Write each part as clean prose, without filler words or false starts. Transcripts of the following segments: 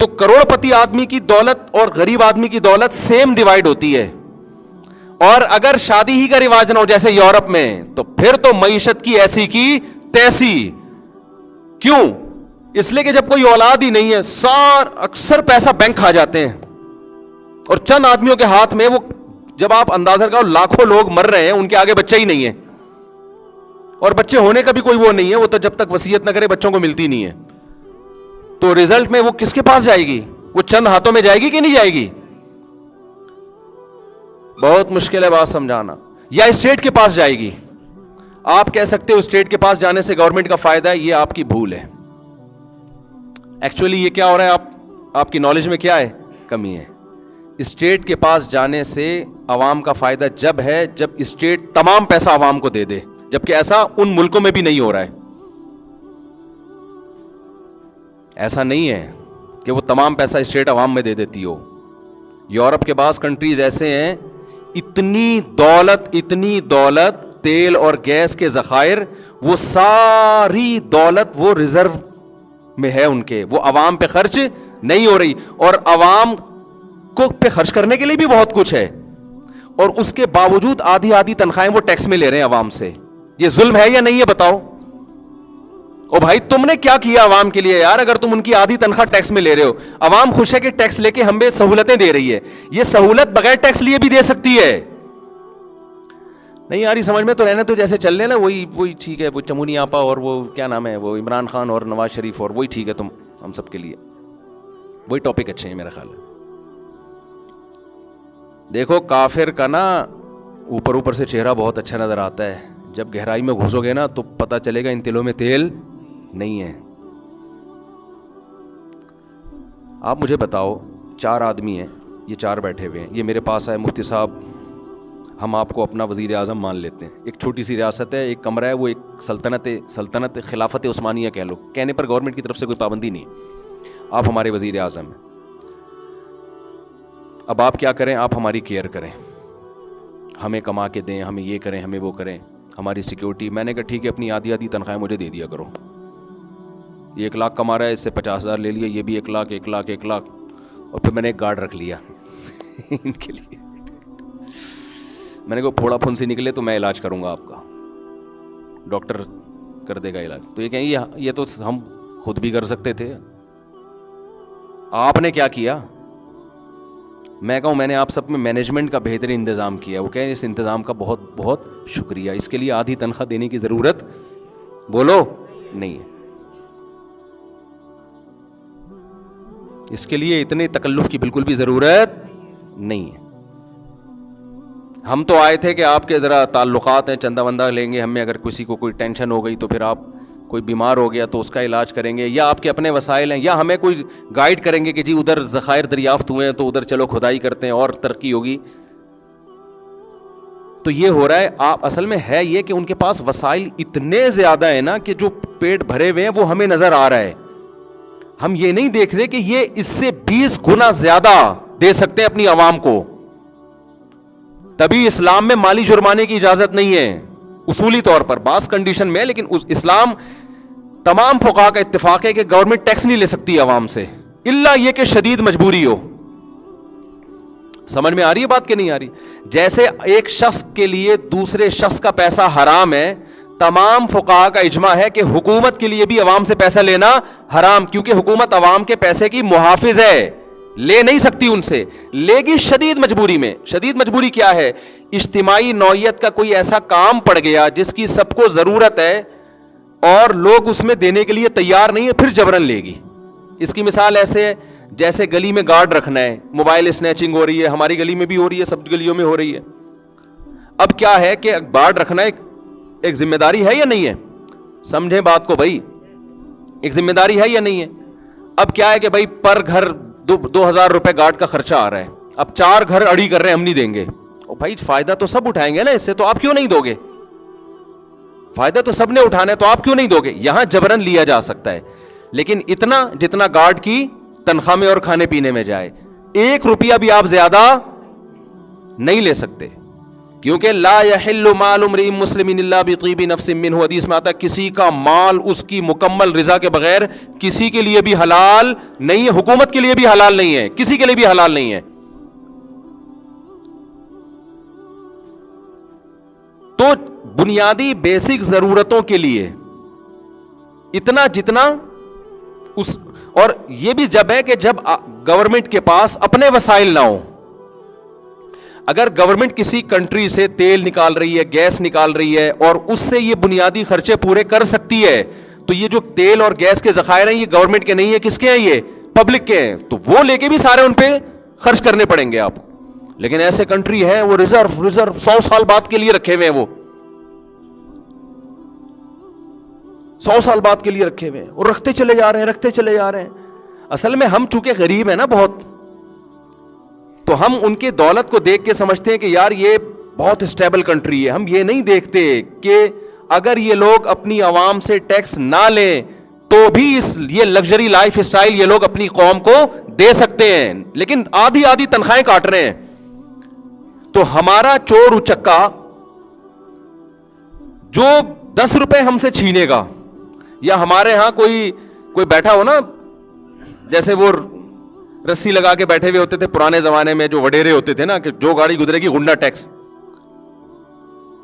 تو کروڑپتی آدمی کی دولت اور غریب آدمی کی دولت سیم ڈیوائڈ ہوتی ہے. اور اگر شادی ہی کا رواج نہ ہو جیسے یورپ میں, تو پھر تو معیشت کی ایسی کی تیسی. کیوں؟ اس لیے کہ جب کوئی اولاد ہی نہیں ہے, اکثر پیسہ بینک کھا جاتے ہیں, اور چند آدمیوں کے ہاتھ میں وہ, جب آپ اندازہ کرو لاکھوں لوگ مر رہے ہیں, ان کے آگے بچہ ہی نہیں ہے, اور بچے ہونے کا بھی کوئی وہ نہیں ہے, وہ تو جب تک وصیت نہ کرے بچوں کو ملتی نہیں ہے. تو ریزلٹ میں وہ کس کے پاس جائے گی؟ وہ چند ہاتھوں میں جائے گی کہ نہیں جائے گی؟ بہت مشکل ہے بات سمجھانا. یا اسٹیٹ کے پاس جائے گی. آپ کہہ سکتے ہو اسٹیٹ کے پاس جانے سے گورنمنٹ کا فائدہ ہے, یہ آپ کی بھول ہے. ایکچولی یہ کیا ہو رہا ہے, آپ کی نالج میں کیا ہے کمی ہے. اسٹیٹ کے پاس جانے سے عوام کا فائدہ جب ہے جب اسٹیٹ تمام پیسہ عوام کو دے دے, جبکہ ایسا ان ملکوں میں بھی نہیں ہو رہا ہے. ایسا نہیں ہے کہ وہ تمام پیسہ اسٹیٹ عوام میں دے دیتی ہو. یورپ کے بعض کنٹریز ایسے ہیں, اتنی دولت تیل اور گیس کے ذخائر, وہ ساری دولت وہ ریزرو میں ہے ان کے, وہ عوام پہ خرچ نہیں ہو رہی, اور عوام کو پہ خرچ کرنے کے لیے بھی بہت کچھ ہے, اور اس کے باوجود آدھی تنخواہیں وہ ٹیکس میں لے رہے ہیں عوام سے. یہ ظلم ہے یا نہیں ہے بتاؤ؟ او بھائی تم نے کیا کیا عوام کے لیے یار, اگر تم ان کی آدھی تنخواہ ٹیکس میں لے رہے ہو. عوام خوش ہے کہ ٹیکس لے کے ہمیں سہولتیں دے رہی ہے, یہ سہولت بغیر ٹیکس لیے بھی دے سکتی ہے. نہیں یار سمجھ میں تو رہنا, تو جیسے چل رہے نا وہی ٹھیک ہے. وہ چمونی آپا اور وہ کیا نام ہے, وہ عمران خان اور نواز شریف, اور وہی ٹھیک ہے. تم ہم سب کے لیے وہی ٹاپک اچھے ہیں میرا خیال ہے. دیکھو کافر کا نا اوپر سے چہرہ بہت اچھا نظر آتا ہے, جب گہرائی میں گھسو گے نا تو پتہ چلے گا ان تلوں میں تیل نہیں ہے. آپ مجھے بتاؤ, 4 آدمی ہیں, یہ 4 بیٹھے ہوئے ہیں, یہ میرے پاس آئے, مفتی صاحب ہم آپ کو اپنا وزیر اعظم مان لیتے ہیں. ایک چھوٹی سی ریاست ہے, ایک کمرہ ہے, وہ ایک سلطنت خلافت عثمانیہ کہہ لو, کہنے پر گورنمنٹ کی طرف سے کوئی پابندی نہیں ہے. آپ ہمارے وزیر اعظم ہیں. اب آپ کیا کریں, آپ ہماری کیئر کریں, ہمیں کما کے دیں, ہمیں یہ کریں, ہمیں وہ کریں, ہماری سیکیورٹی. میں نے کہا ٹھیک ہے, اپنی آدھی تنخواہیں مجھے دے دیا کرو. یہ 1 لاکھ کما رہا ہے, اس سے 50,000 لے لیے, یہ بھی 1 لاکھ, اور پھر میں نے ایک گارڈ رکھ لیا ان کے لیے. میں نے کہا پھوڑا پھنسی نکلے تو میں علاج کروں گا آپ کا, ڈاکٹر کر دے گا علاج. تو یہ کہیں یہ تو ہم خود بھی کر سکتے تھے, آپ نے کیا کیا؟ میں کہوں میں نے آپ سب میں مینجمنٹ کا بہترین انتظام کیا. وہ کہیں اس انتظام کا بہت بہت شکریہ, اس کے لیے آدھی تنخواہ دینے کی ضرورت بولو نہیں ہے, اس کے لیے اتنے تکلف کی بالکل بھی ضرورت نہیں ہے. ہم تو آئے تھے کہ آپ کے ذرا تعلقات ہیں, چندہ وندہ لیں گے ہمیں, اگر کسی کو کوئی ٹینشن ہو گئی تو پھر آپ کوئی بیمار ہو گیا تو اس کا علاج کریں گے, یا آپ کے اپنے وسائل ہیں, یا ہمیں کوئی گائیڈ کریں گے کہ جی ادھر ذخائر دریافت ہوئے ہیں تو ادھر چلو کھدائی کرتے ہیں اور ترقی ہوگی. تو یہ ہو رہا ہے. آپ اصل میں ہے یہ کہ ان کے پاس وسائل اتنے زیادہ ہیں نا کہ جو پیٹ بھرے ہوئے ہیں وہ ہمیں نظر آ رہا ہے. ہم یہ نہیں دیکھ رہے کہ یہ اس سے 20 گنا زیادہ دے سکتے ہیں اپنی عوام کو. تبھی اسلام میں مالی جرمانے کی اجازت نہیں ہے اصولی طور پر, بعض کنڈیشن میں, لیکن اسلام تمام فقہا کا اتفاق ہے کہ گورنمنٹ ٹیکس نہیں لے سکتی عوام سے, الا یہ کہ شدید مجبوری ہو. سمجھ میں آ رہی ہے بات کہ نہیں آ رہی؟ جیسے ایک شخص کے لیے دوسرے شخص کا پیسہ حرام ہے, تمام فقہا کا اجماع ہے کہ حکومت کے لیے بھی عوام سے پیسہ لینا حرام, کیونکہ حکومت عوام کے پیسے کی محافظ ہے, لے نہیں سکتی ان سے, لے گی شدید مجبوری میں. شدید مجبوری کیا ہے؟ اجتماعی نوعیت کا کوئی ایسا کام پڑ گیا جس کی سب کو ضرورت ہے اور لوگ اس میں دینے کے لیے تیار نہیں ہے, پھر جبرن لے گی. اس کی مثال ایسے ہے جیسے گلی میں گارڈ رکھنا ہے, موبائل اسنیچنگ ہو رہی ہے, ہماری گلی میں بھی ہو رہی ہے, سب گلیوں میں ہو رہی ہے. اب کیا ہے کہ گارڈ رکھنا ایک ذمہ داری ہے یا نہیں ہے؟ سمجھیں بات کو بھائی, ایک ذمہ داری ہے یا نہیں ہے؟ اب کیا ہے کہ بھائی پر گھر 2,000 روپے گارڈ کا خرچہ آ رہا ہے, اب 4 گھر اڑی کر رہے ہیں ہم نہیں دیں گے. او بھائی فائدہ تو سب اٹھائیں گے نا اس سے, تو آپ کیوں نہیں دو گے؟ فائدہ تو سب نے اٹھانا ہے, تو آپ کیوں نہیں دو گے؟ یہاں جبرن لیا جا سکتا ہے, لیکن اتنا جتنا گارڈ کی تنخواہ میں اور کھانے پینے میں جائے. 1 روپیہ بھی آپ زیادہ نہیں لے سکتے. کیونکہ لا یحل مال امرئ مسلم الا بطیب نفس منہ، حدیث میں آتا ہے کسی کا مال اس کی مکمل رضا کے بغیر کسی کے لیے بھی حلال نہیں ہے، حکومت کے لیے بھی حلال نہیں ہے، کسی کے لیے بھی حلال نہیں ہے. تو بنیادی بیسک ضرورتوں کے لیے اتنا جتنا اس، اور یہ بھی جب ہے کہ جب گورنمنٹ کے پاس اپنے وسائل نہ ہوں. اگر گورنمنٹ کسی کنٹری سے تیل نکال رہی ہے، گیس نکال رہی ہے اور اس سے یہ بنیادی خرچے پورے کر سکتی ہے، تو یہ جو تیل اور گیس کے ذخائر ہیں یہ گورنمنٹ کے نہیں ہے، کس کے ہیں؟ یہ پبلک کے ہیں. تو وہ لے کے بھی سارے ان پہ خرچ کرنے پڑیں گے آپ. لیکن ایسے کنٹری ہیں وہ ریزرو 100 سال بعد کے لیے رکھے ہوئے ہیں، وہ 100 سال بعد کے لیے رکھے ہوئے ہیں اور رکھتے چلے جا رہے ہیں. اصل میں ہم چونکہ غریب ہیں نا بہت، تو ہم ان کے دولت کو دیکھ کے سمجھتے ہیں کہ یار یہ بہت اسٹیبل کنٹری ہے. ہم یہ نہیں دیکھتے کہ اگر یہ لوگ اپنی عوام سے ٹیکس نہ لیں تو بھی یہ لگژری لائف اسٹائل یہ لوگ اپنی قوم کو دے سکتے ہیں، لیکن آدھی تنخواہیں کاٹ رہے ہیں. تو ہمارا چور اچکا جو 10 روپے ہم سے چھینے گا، یا ہمارے ہاں کوئی بیٹھا ہو نا، جیسے وہ رسی لگا کے بیٹھے ہوئے ہوتے تھے پرانے زمانے میں، جو وڈیرے ہوتے تھے نا، کہ جو گاڑی گزرے گی غنڈہ ٹیکس،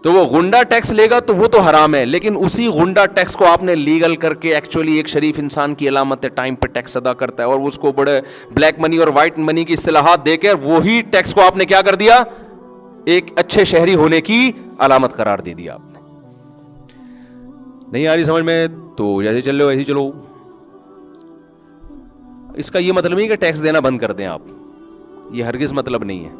تو وہ غنڈہ ٹیکس لے گا تو وہ تو حرام ہے، لیکن اسی غنڈہ ٹیکس کو آپ نے لیگل کر کے ایکچولی ایک شریف انسان کی علامت ہے، ٹائم پہ ٹیکس ادا کرتا ہے، اور اس کو بڑے بلیک منی اور وائٹ منی کی اصطلاحات دے کے وہی ٹیکس کو آپ نے کیا کر دیا؟ ایک اچھے شہری ہونے کی علامت قرار دے دیا آپ نے. نہیں آ رہی سمجھ میں؟ تو جیسے چل رہے ہو ایسے چلو. اس کا یہ مطلب نہیں کہ ٹیکس دینا بند کر دیں آپ، یہ ہرگز مطلب نہیں ہے.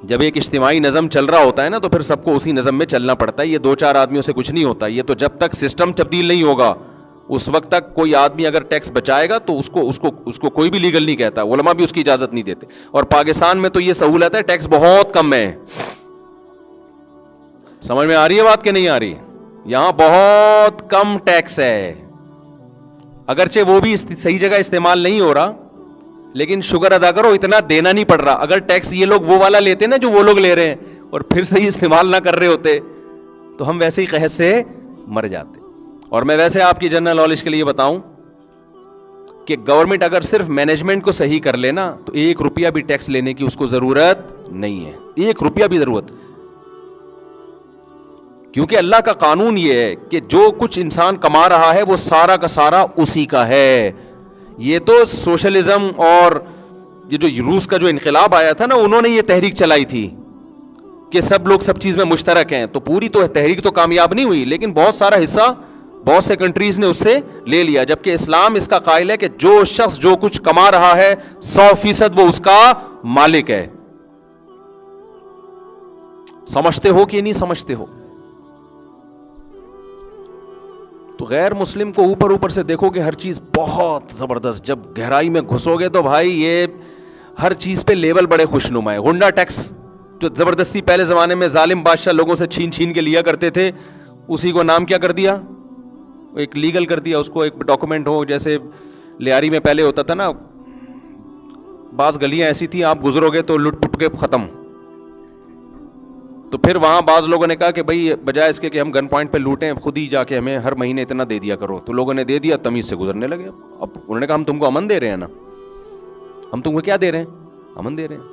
جب ایک اجتماعی نظم چل رہا ہوتا ہے نا تو پھر سب کو اسی نظم میں چلنا پڑتا ہے. یہ 2-4 آدمیوں سے کچھ نہیں ہوتا. یہ تو جب تک سسٹم تبدیل نہیں ہوگا اس وقت تک کوئی آدمی اگر ٹیکس بچائے گا تو اس کو کوئی بھی لیگل نہیں کہتا، علماء بھی اس کی اجازت نہیں دیتے. اور پاکستان میں تو یہ سہولت ہے، ٹیکس بہت کم ہے. سمجھ میں آ رہی ہے بات کہ نہیں آ رہی؟ یہاں بہت کم ٹیکس ہے، اگرچہ وہ بھی صحیح جگہ استعمال نہیں ہو رہا، لیکن شکر ادا کرو اتنا دینا نہیں پڑ رہا. اگر ٹیکس یہ لوگ وہ والا لیتے نا جو وہ لوگ لے رہے ہیں اور پھر صحیح استعمال نہ کر رہے ہوتے تو ہم ویسے ہی قحط سے مر جاتے. اور میں ویسے آپ کی جنرل نالج کے لیے بتاؤں کہ گورنمنٹ اگر صرف مینجمنٹ کو صحیح کر لینا تو 1 روپیہ بھی ٹیکس لینے کی اس کو ضرورت نہیں ہے، 1 روپیہ بھی ضرورت. کیونکہ اللہ کا قانون یہ ہے کہ جو کچھ انسان کما رہا ہے وہ سارا کا سارا اسی کا ہے. یہ تو سوشلزم اور یہ جو روس کا جو انقلاب آیا تھا نا، انہوں نے یہ تحریک چلائی تھی کہ سب لوگ سب چیز میں مشترک ہیں. تو پوری تو تحریک تو کامیاب نہیں ہوئی، لیکن بہت سارا حصہ بہت سے کنٹریز نے اس سے لے لیا. جبکہ اسلام اس کا قائل ہے کہ جو شخص جو کچھ کما رہا ہے 100% وہ اس کا مالک ہے. سمجھتے ہو کہ نہیں سمجھتے ہو؟ تو غیر مسلم کو اوپر سے دیکھو کہ ہر چیز بہت زبردست، جب گہرائی میں گھسو گے تو بھائی یہ ہر چیز پہ لیبل بڑے خوشنما ہے. غنڈہ ٹیکس جو زبردستی پہلے زمانے میں ظالم بادشاہ لوگوں سے چھین کے لیا کرتے تھے، اسی کو نام کیا کر دیا؟ ایک لیگل کر دیا اس کو، ایک ڈاکومنٹ ہو. جیسے لیاری میں پہلے ہوتا تھا نا، بعض گلیاں ایسی تھیں آپ گزرو گے تو لٹ پٹ کے ختم. تو پھر وہاں بعض لوگوں نے کہا کہ بھائی بجائے اس کے کہ ہم گن پوائنٹ پہ لوٹیں، خود ہی جا کے ہمیں ہر مہینے اتنا دے دیا کرو. تو لوگوں نے دے دیا، تمیز سے گزرنے لگے. اب انہوں نے کہا ہم تم کو امن دے رہے ہیں نا، ہم تم کو کیا دے رہے ہیں؟ امن دے رہے ہیں.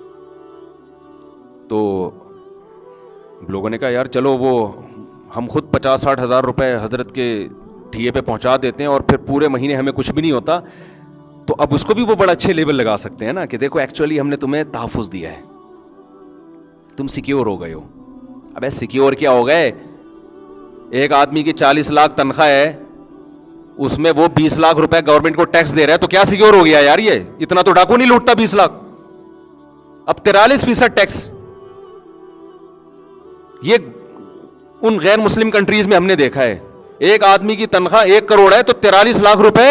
تو لوگوں نے کہا یار چلو وہ ہم خود 50-60 ہزار روپے حضرت کے ٹھیے پہ پہنچا دیتے ہیں اور پھر پورے مہینے ہمیں کچھ بھی نہیں ہوتا. تو اب اس کو بھی وہ بڑا اچھے لیبل لگا سکتے ہیں نا کہ دیکھو ایکچولی ہم نے تمہیں تحفظ دیا ہے، تم سیکیور ہو گئے ہو. ابے سیکیور کیا ہو گئے؟ ایک آدمی کی 40 لاکھ تنخواہ ہے، اس میں وہ 20 لاکھ روپے گورنمنٹ کو ٹیکس دے رہا ہے، تو کیا سیکیور ہو گیا یار؟ یہ اتنا تو ڈاکو نہیں لوٹتا 20 لاکھ. اب 43% ٹیکس یہ ان غیر مسلم کنٹریز میں ہم نے دیکھا ہے. ایک آدمی کی تنخواہ 1 کروڑ ہے تو 43 لاکھ روپے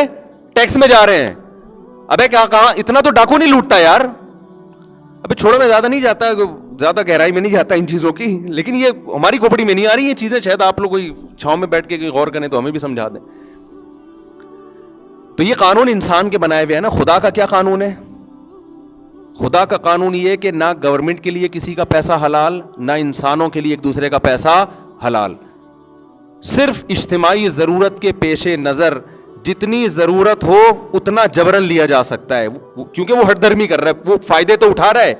ٹیکس میں جا رہے ہیں. ابے کیا کہا؟ اتنا تو ڈاکو نہیں لوٹتا یار. ابھی چھوڑو، میں زیادہ نہیں جاتا، زیادہ گہرائی میں نہیں جاتا ان چیزوں کی، لیکن یہ ہماری کھوپڑی میں نہیں آ رہی یہ چیزیں. شاید آپ لوگ کوئی چھاؤں میں بیٹھ کے غور کریں تو ہمیں بھی سمجھا دیں. تو یہ قانون انسان کے بنائے ہوئے ہیں نا. خدا کا کیا قانون ہے؟ خدا کا قانون یہ ہے کہ نہ گورنمنٹ کے لیے کسی کا پیسہ حلال، نہ انسانوں کے لیے ایک دوسرے کا پیسہ حلال. صرف اجتماعی ضرورت کے پیش نظر جتنی ضرورت ہو اتنا جبرن لیا جا سکتا ہے، کیونکہ وہ ہٹ درمی کر رہا ہے، وہ فائدے تو اٹھا رہا ہے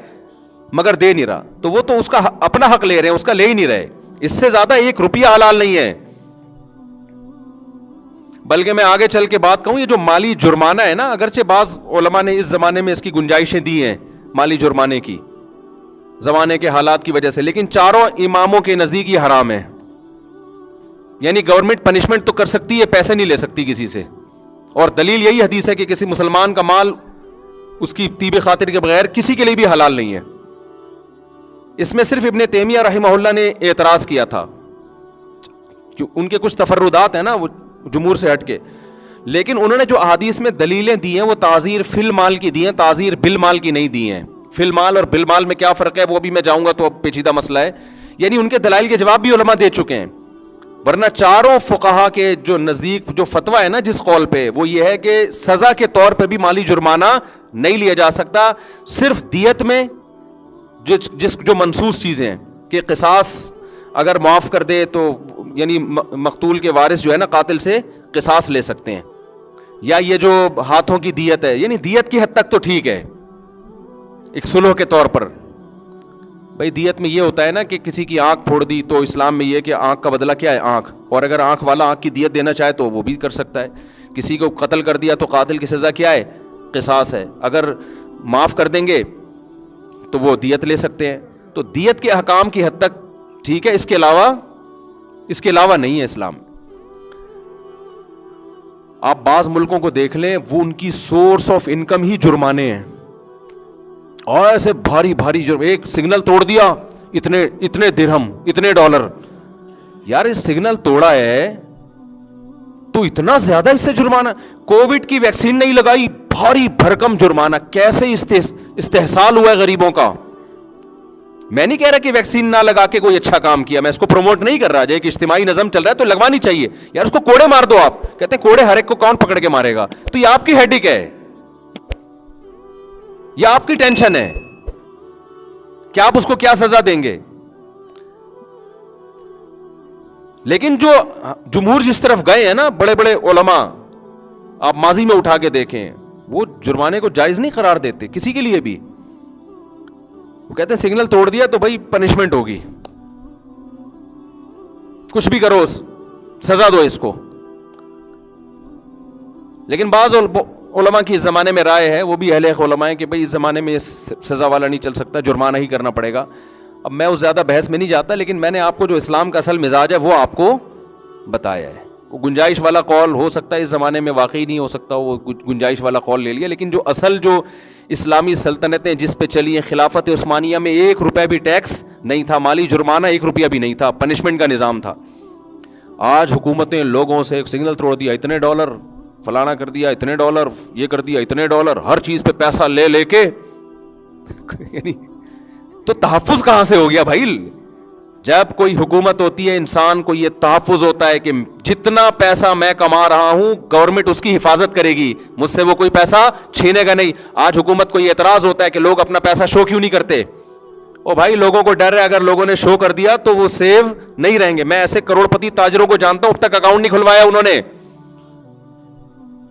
مگر دے نہیں رہا، تو وہ تو اس کا اپنا حق لے رہے ہیں، اس کا لے ہی نہیں رہے. اس سے زیادہ 1 روپیہ حلال نہیں ہے. بلکہ میں آگے چل کے بات کہوں، یہ جو مالی جرمانہ ہے نا، اگرچہ بعض علماء نے اس زمانے میں اس کی گنجائشیں دی ہیں مالی جرمانے کی زمانے کے حالات کی وجہ سے، لیکن چاروں اماموں کے نزدیک یہ حرام ہے. یعنی گورنمنٹ پنشمنٹ تو کر سکتی ہے، پیسے نہیں لے سکتی کسی سے. اور دلیل یہی حدیث ہے کہ کسی مسلمان کا مال اس کی طیب خاطر کے بغیر کسی کے لیے بھی حلال نہیں ہے. اس میں صرف ابن تیمیہ رحمہ اللہ نے اعتراض کیا تھا، ان کے کچھ تفردات ہیں نا وہ جمہور سے ہٹ کے، لیکن انہوں نے جو احادیث میں دلیلیں دی ہیں وہ تعزیر فی المال کی دی ہیں، تعزیر بالمال کی نہیں دی ہیں. فی المال اور بالمال میں کیا فرق ہے وہ بھی میں جاؤں گا تو اب پیچیدہ مسئلہ ہے. یعنی ان کے دلائل کے جواب بھی علماء دے چکے ہیں. ورنہ چاروں فقہا کے جو نزدیک جو فتویٰ ہے نا جس قول پہ، وہ یہ ہے کہ سزا کے طور پہ بھی مالی جرمانہ نہیں لیا جا سکتا. صرف دیت میں جو منصوص چیزیں ہیں کہ قصاص اگر معاف کر دے تو یعنی مقتول کے وارث جو ہے نا قاتل سے قصاص لے سکتے ہیں، یا یہ جو ہاتھوں کی دیت ہے، یعنی دیت کی حد تک تو ٹھیک ہے ایک صلح کے طور پر. بھائی دیت میں یہ ہوتا ہے نا کہ کسی کی آنکھ پھوڑ دی تو اسلام میں یہ کہ آنکھ کا بدلہ کیا ہے آنکھ، اور اگر آنکھ والا آنکھ کی دیت دینا چاہے تو وہ بھی کر سکتا ہے. کسی کو قتل کر دیا تو قاتل کی سزا کیا ہے، قصاص ہے. اگر معاف کر دیں گے تو وہ دیت لے سکتے ہیں. تو دیت کے احکام کی حد تک ٹھیک ہے، اس کے علاوہ نہیں ہے اسلام. آپ بعض ملکوں کو دیکھ لیں، وہ ان کی سورس آف انکم ہی جرمانے ہیں، اور ایسے بھاری بھاری جرم. ایک سگنل توڑ دیا اتنے درہم اتنے ڈالر. یار اس سگنل توڑا ہے تو اتنا زیادہ اس سے جرمانہ. کووڈ کی ویکسین نہیں لگائی، بھاری بھرکم جرمانہ. کیسے استحصال ہوا ہے غریبوں کا. میں نہیں کہہ رہا کہ ویکسین نہ لگا کے کوئی اچھا کام کیا، میں اس کو پروموٹ نہیں کر رہا. جو ایک اجتماعی نظم چل رہا ہے تو لگوانی چاہیے. یار اس کو کوڑے مار دو. آپ کہتے ہیں کوڑے ہر ایک کو کون پکڑ کے مارے گا؟ تو یہ آپ کی ہیڈک ہے، یہ آپ کی ٹینشن ہے کہ آپ اس کو کیا سزا دیں گے. لیکن جو جمہور جس طرف گئے ہیں نا بڑے بڑے علماء، آپ ماضی میں اٹھا کے دیکھیں، وہ جرمانے کو جائز نہیں قرار دیتے کسی کے لیے بھی. وہ کہتے ہیں سگنل توڑ دیا تو بھائی پنشمنٹ ہوگی، کچھ بھی کرو سزا دو اس کو. لیکن بعض علماء کی اس زمانے میں رائے ہے، وہ بھی اہل علماء ہیں، کہ بھائی اس زمانے میں سزا والا نہیں چل سکتا، جرمانہ ہی کرنا پڑے گا. اب میں اس زیادہ بحث میں نہیں جاتا، لیکن میں نے آپ کو جو اسلام کا اصل مزاج ہے وہ آپ کو بتایا ہے. وہ گنجائش والا قول ہو سکتا ہے اس زمانے میں واقعی نہیں ہو سکتا، وہ گنجائش والا قول لے لیا. لیکن جو اصل جو اسلامی سلطنتیں جس پہ چلی ہیں، خلافت عثمانیہ میں 1 روپے بھی ٹیکس نہیں تھا، مالی جرمانہ 1 روپیہ بھی نہیں تھا، پنشمنٹ کا نظام تھا. آج حکومتیں لوگوں سے ایک سگنل توڑ دیا اتنے ڈالر، فلانا کر دیا اتنے ڈالر، یہ کر دیا اتنے ڈالر، ہر چیز پہ پیسہ لے کے یعنی تو تحفظ کہاں سے ہو گیا بھائی؟ جب کوئی حکومت ہوتی ہے انسان کو یہ تحفظ ہوتا ہے کہ جتنا پیسہ میں کما رہا ہوں گورنمنٹ اس کی حفاظت کرے گی، مجھ سے وہ کوئی پیسہ چھینے گا نہیں. آج حکومت کو یہ اعتراض ہوتا ہے کہ لوگ اپنا پیسہ شو کیوں نہیں کرتے. او بھائی لوگوں کو ڈر ہے اگر لوگوں نے شو کر دیا تو وہ سیو نہیں رہیں گے. میں ایسے کروڑ پتی تاجروں کو جانتا ہوں اب تک اکاؤنٹ نہیں کھلوایا انہوں نے.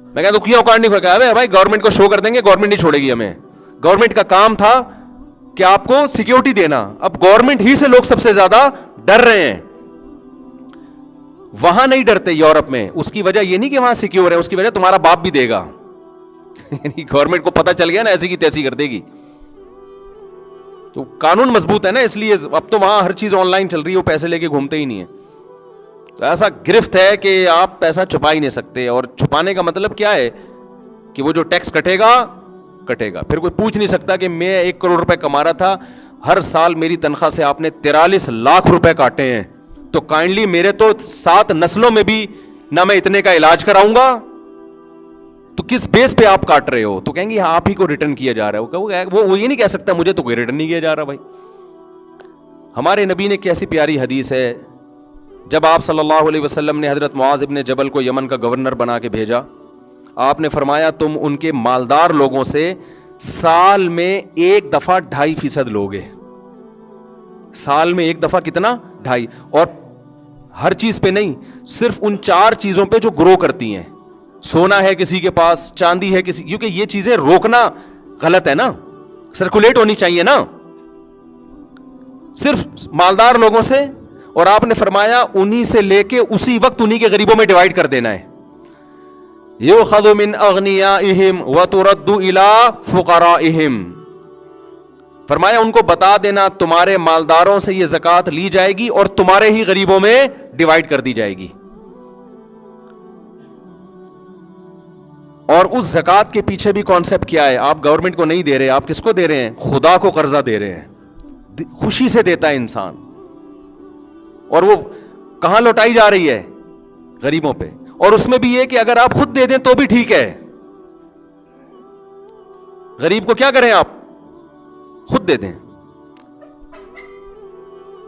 میں کہتا ہوں کیوں اکاؤنٹ نہیں کھلوایا؟ بھائی گورنمنٹ کو شو کر دیں گے، گورنمنٹ نہیں چھوڑے گی ہمیں. گورنمنٹ کا کام تھا کہ آپ کو سیکیورٹی دینا. اب گورنمنٹ ہی سے لوگ سب سے زیادہ ڈر رہے ہیں. وہاں نہیں ڈرتے یورپ میں. اس کی وجہ یہ نہیں کہ وہاں سیکیور ہے، اس کی وجہ تمہارا باپ بھی دے گا. یعنی گورنمنٹ کو پتہ چل گیا نا ایسی کی تیسی کر دے گی. تو قانون مضبوط ہے نا، اس لیے اب تو وہاں ہر چیز آن لائن چل رہی ہے، وہ پیسے لے کے گھومتے ہی نہیں ہیں. تو ایسا گرفت ہے کہ آپ پیسہ چھپا ہی نہیں سکتے. اور چھپانے کا مطلب کیا ہے کہ وہ جو ٹیکس کٹے گا پھر کوئی پوچھ نہیں سکتا کہ میں 1 کروڑ روپے کما رہا تھا، ہر سال میری تنخواہ سے آپ نے 43 لاکھ روپے کاٹے ہیں، تو کائنڈلی میرے تو 7 نسلوں میں بھی نہ میں اتنے کا علاج کراؤں گا، تو کس بیس پہ آپ کاٹ رہے ہو؟ تو کہیں گے آپ ہی کو ریٹرن کیا جا رہا ہے. وہ یہ نہیں کہہ سکتا مجھے تو کوئی ریٹرن نہیں کیا جا رہا. بھائی ہمارے نبی نے کیسی پیاری حدیث ہے. جب آپ صلی اللہ علیہ وسلم نے حضرت معاذ ابن جبل کو یمن کا گورنر بنا کے بھیجا، آپ نے فرمایا تم ان کے مالدار لوگوں سے سال میں ایک دفعہ 2.5% لوگے, سال میں ایک دفعہ کتنا 2.5, اور ہر چیز پہ نہیں, صرف ان 4 چیزوں پہ جو گرو کرتی ہیں. سونا ہے کسی کے پاس, چاندی ہے کسی, کیونکہ یہ چیزیں روکنا غلط ہے نا, سرکولیٹ ہونی چاہیے نا, صرف مالدار لوگوں سے, اور آپ نے فرمایا انہی سے لے کے اسی وقت انہی کے غریبوں میں ڈیوائڈ کر دینا ہے. یؤخذ من اغنیائہم وترد الی فقرائہم, فرمایا ان کو بتا دینا تمہارے مالداروں سے یہ زکوٰۃ لی جائے گی اور تمہارے ہی غریبوں میں ڈیوائڈ کر دی جائے گی. اور اس زکوٰۃ کے پیچھے بھی کانسیپٹ کیا ہے؟ آپ گورنمنٹ کو نہیں دے رہے, آپ کس کو دے رہے ہیں؟ خدا کو قرضہ دے رہے ہیں. خوشی سے دیتا ہے انسان, اور وہ کہاں لوٹائی جا رہی ہے؟ غریبوں پہ. اور اس میں بھی یہ کہ اگر آپ خود دے دیں تو بھی ٹھیک ہے, غریب کو کیا کریں, آپ خود دے دیں.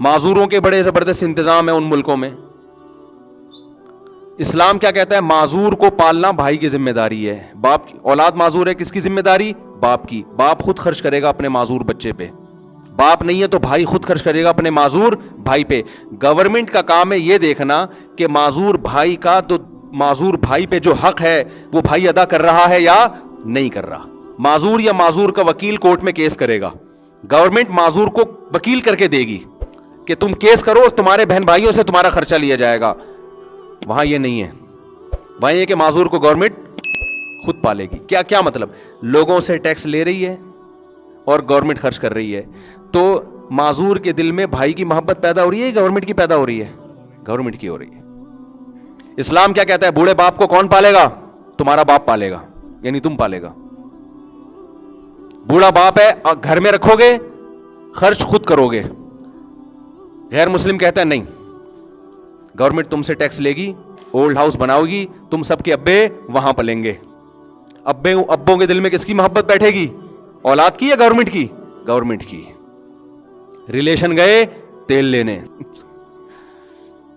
معذوروں کے بڑے زبردست انتظام ہیں ان ملکوں میں. اسلام کیا کہتا ہے؟ معذور کو پالنا بھائی کی ذمہ داری ہے. باپ کی اولاد معذور ہے, کس کی ذمہ داری؟ باپ کی. باپ خود خرچ کرے گا اپنے معذور بچے پہ. باپ نہیں ہے تو بھائی خود خرچ کرے گا اپنے معذور بھائی پہ. گورنمنٹ کا کام ہے یہ دیکھنا کہ معذور بھائی کا, تو معذور بھائی پہ جو حق ہے وہ بھائی ادا کر رہا ہے یا نہیں کر رہا. معذور یا معذور کا وکیل کورٹ میں کیس کرے گا, گورنمنٹ معذور کو وکیل کر کے دے گی کہ تم کیس کرو اور تمہارے بہن بھائیوں سے تمہارا خرچہ لیا جائے گا. وہاں یہ نہیں ہے, وہاں یہ کہ معذور کو گورنمنٹ خود پالے گی. کیا مطلب؟ لوگوں سے ٹیکس لے رہی ہے اور گورنمنٹ خرچ کر رہی ہے, تو معذور کے دل میں بھائی کی محبت پیدا ہو رہی ہے, گورنمنٹ کی پیدا ہو رہی ہے؟ گورنمنٹ کی ہو رہی ہے. اسلام کیا کہتا ہے؟ بوڑھے باپ کو کون پالے گا؟ تمہارا باپ پالے گا, یعنی تم پالے گا. بوڑھا باپ ہے, گھر میں رکھو گے, خرچ خود کرو گے. غیر مسلم کہتا ہے نہیں, گورنمنٹ تم سے ٹیکس لے گی, اولڈ ہاؤس بناؤ گی, تم سب کے ابے وہاں پلیں گے. ابوں کے دل میں کس کی محبت بیٹھے گی؟ اولاد کی یا گورنمنٹ کی؟ گورنمنٹ کی. ریلیشن گئے تیل لینے,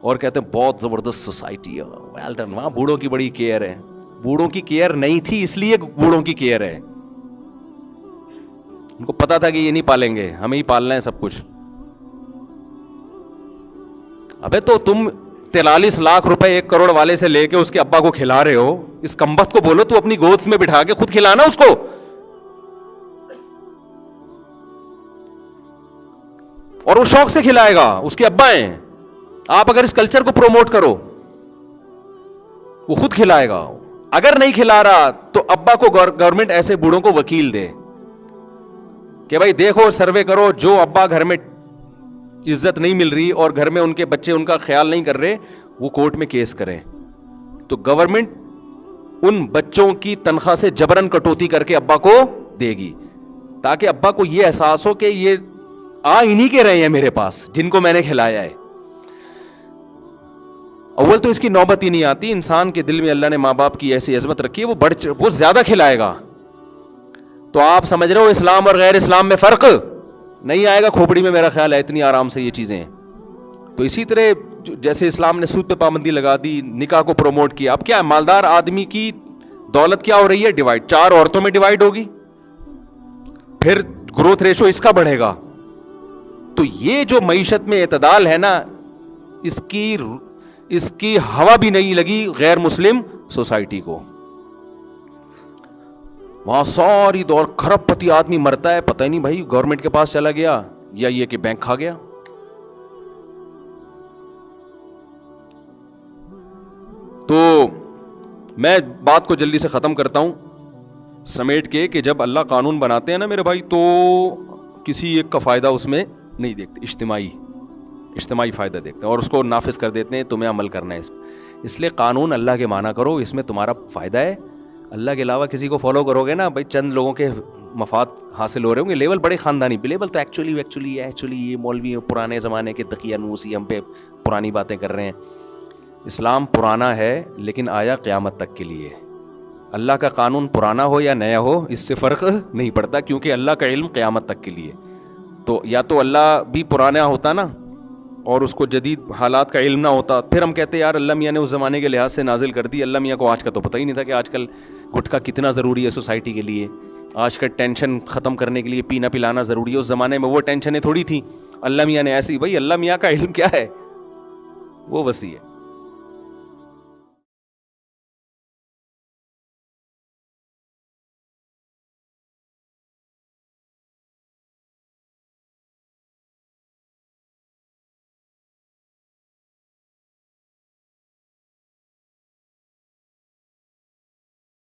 اور کہتے ہیں بہت زبردست سوسائٹی ہے, ویل ڈن, وہاں بوڑھوں کی بڑی کیئر ہے. بوڑھوں کی کیئر نہیں تھی اس لیے بوڑھوں کی کیئر ہے. ان کو پتا تھا کہ یہ نہیں پالیں گے, ہمیں ہی پالنا ہے سب کچھ. ابے تو تم 43 لاکھ روپے 1 کروڑ والے سے لے کے اس کے ابا کو کھلا رہے ہو, اس کمبخت کو بولو تو اپنی گود میں بٹھا کے خود کھلانا اس کو, اور وہ شوق سے کھلائے گا, اس کے ابا ہیں. آپ اگر اس کلچر کو پروموٹ کرو, وہ خود کھلائے گا. اگر نہیں کھلا رہا تو ابا کو گورنمنٹ ایسے بوڑھوں کو وکیل دے کہ بھائی دیکھو, سروے کرو, جو ابا گھر میں عزت نہیں مل رہی اور گھر میں ان کے بچے ان کا خیال نہیں کر رہے, وہ کورٹ میں کیس کریں. تو گورنمنٹ ان بچوں کی تنخواہ سے جبرن کٹوتی کر کے ابا کو دے گی, تاکہ ابا کو یہ احساس ہو کہ یہ انہی کے رہے ہیں میرے پاس جن کو میں نے کھلایا ہے. اول تو اس کی نوبت ہی نہیں آتی. انسان کے دل میں اللہ نے ماں باپ کی ایسی عظمت رکھی ہے, وہ زیادہ کھلائے گا. تو آپ سمجھ رہے ہو اسلام اور غیر اسلام میں فرق نہیں آئے گا کھوپڑی میں, میرا خیال ہے اتنی آرام سے یہ چیزیں ہیں. تو اسی طرح جیسے اسلام نے سود پہ پابندی لگا دی, نکاح کو پروموٹ کیا, اب کیا ہے, مالدار آدمی کی دولت کیا ہو رہی ہے؟ ڈیوائڈ. 4 عورتوں میں ڈیوائڈ ہوگی, پھر گروتھ ریشو اس کا بڑھے گا. تو یہ جو معیشت میں اعتدال ہے نا, اس کی ہوا بھی نہیں لگی غیر مسلم سوسائٹی کو. وہاں ساری دور کھرب پتی آدمی مرتا ہے, پتہ ہی نہیں بھائی گورنمنٹ کے پاس چلا گیا یا یہ کہ بینک کھا گیا. تو میں بات کو جلدی سے ختم کرتا ہوں سمیٹ کے, کہ جب اللہ قانون بناتے ہیں نا میرے بھائی, تو کسی ایک کا فائدہ اس میں نہیں دیکھتے, اجتماعی فائدہ دیکھتے ہیں اور اس کو نافذ کر دیتے ہیں, تمہیں عمل کرنا ہے اس لیے قانون اللہ کے مانا کرو, اس میں تمہارا فائدہ ہے. اللہ کے علاوہ کسی کو فالو کرو گے نا بھائی, چند لوگوں کے مفاد حاصل ہو رہے ہوں گے, لیول بڑے خاندانی لیول تو ایکچولی یہ مولوی پرانے زمانے کے دقیانوسی ہم پہ پرانی باتیں کر رہے ہیں. اسلام پرانا ہے لیکن آیا قیامت تک کے لیے. اللہ کا قانون پرانا ہو یا نیا ہو اس سے فرق نہیں پڑتا, کیونکہ اللہ کا علم قیامت تک کے لیے. تو یا تو اللہ بھی پرانا ہوتا نا اور اس کو جدید حالات کا علم نہ ہوتا, پھر ہم کہتے یار اللہ میاں نے اس زمانے کے لحاظ سے نازل کر دی. اللہ میاں کو آج کا تو پتہ ہی نہیں تھا کہ آج کل گٹکا کتنا ضروری ہے سوسائٹی کے لیے, آج کا ٹینشن ختم کرنے کے لیے پینا پلانا ضروری ہے. اس زمانے میں وہ ٹینشنیں تھوڑی تھیں. اللہ میاں نے ایسی, بھائی اللہ میاں کا علم کیا ہے, وہ وسیع ہے.